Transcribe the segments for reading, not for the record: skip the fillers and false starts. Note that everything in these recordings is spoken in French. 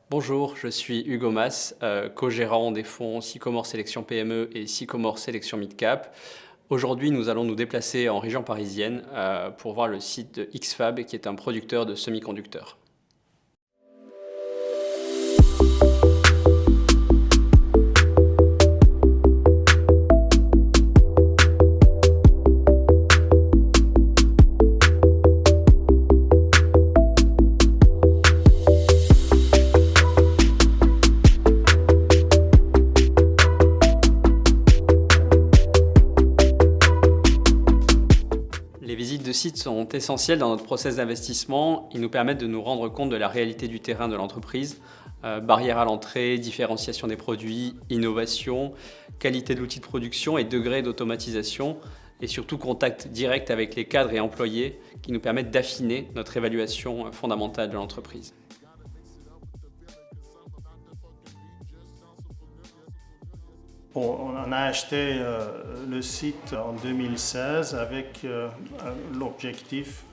Bonjour, je suis Hugo Mas, co-gérant des fonds Sycomore Sélection PME et Sycomore Sélection Midcap. Aujourd'hui, nous allons nous déplacer en région parisienne pour voir le site de X-FAB, qui est un producteur de semi-conducteurs. Les visites de sites sont essentielles dans notre process d'investissement. Ils nous permettent de nous rendre compte de la réalité du terrain de l'entreprise. Barrières à l'entrée, différenciation des produits, innovation, qualité de l'outil de production et degré d'automatisation. Et surtout contact direct avec les cadres et employés qui nous permettent d'affiner notre évaluation fondamentale de l'entreprise. On a acheté le site en 2016 avec l'objectif,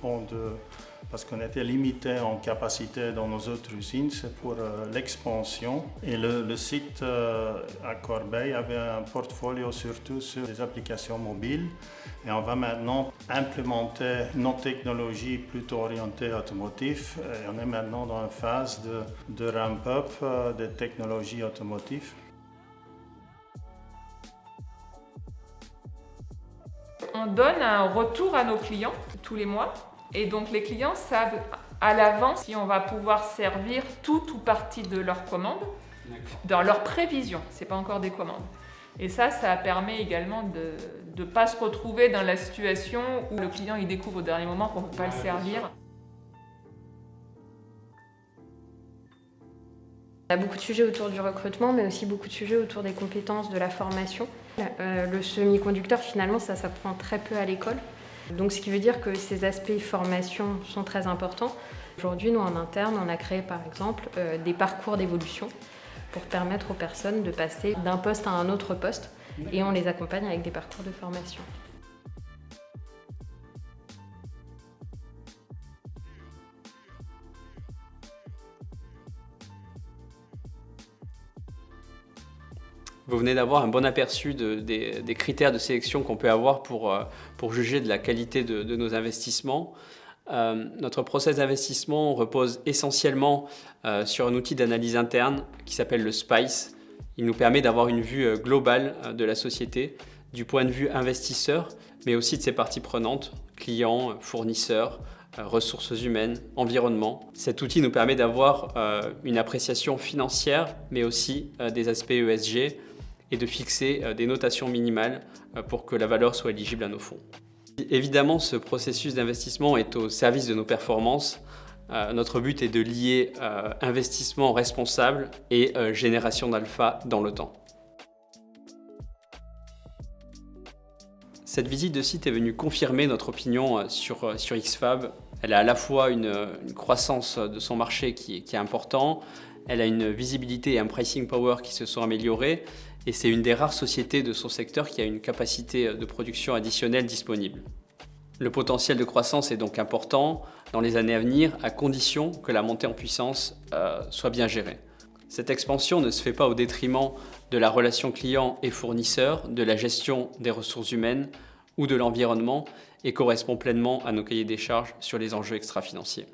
parce qu'on était limité en capacité dans nos autres usines, c'est pour l'expansion. Et le site à Corbeil avait un portfolio surtout sur les applications mobiles. Et on va maintenant implémenter nos technologies plutôt orientées automotives. Et on est maintenant dans une phase de ramp-up des technologies automotives. On donne un retour à nos clients tous les mois et donc les clients savent à l'avance si on va pouvoir servir toute ou partie de leur commande dans leur prévision, c'est pas encore des commandes. Et ça permet également de ne pas se retrouver dans la situation où le client il découvre au dernier moment qu'on ne peut pas le servir. Il y a beaucoup de sujets autour du recrutement, mais aussi beaucoup de sujets autour des compétences, de la formation. Le semi-conducteur, finalement, ça s'apprend très peu à l'école. Donc, ce qui veut dire que ces aspects formation sont très importants. Aujourd'hui, nous, en interne, on a créé, par exemple, des parcours d'évolution pour permettre aux personnes de passer d'un poste à un autre poste. Et on les accompagne avec des parcours de formation. Vous venez d'avoir un bon aperçu des critères de sélection qu'on peut avoir pour juger de la qualité de nos investissements. Notre process d'investissement repose essentiellement sur un outil d'analyse interne qui s'appelle le SPICE. Il nous permet d'avoir une vue globale de la société, du point de vue investisseur, mais aussi de ses parties prenantes, clients, fournisseurs, ressources humaines, environnement. Cet outil nous permet d'avoir une appréciation financière, mais aussi des aspects ESG, et de fixer des notations minimales pour que la valeur soit éligible à nos fonds. Évidemment, ce processus d'investissement est au service de nos performances. Notre but est de lier investissement responsable et génération d'alpha dans le temps. Cette visite de site est venue confirmer notre opinion sur X-FAB. Elle a à la fois une croissance de son marché qui est important, elle a une visibilité et un pricing power qui se sont améliorés, et c'est une des rares sociétés de son secteur qui a une capacité de production additionnelle disponible. Le potentiel de croissance est donc important dans les années à venir, à condition que la montée en puissance soit bien gérée. Cette expansion ne se fait pas au détriment de la relation client et fournisseur, de la gestion des ressources humaines ou de l'environnement, et correspond pleinement à nos cahiers des charges sur les enjeux extra-financiers.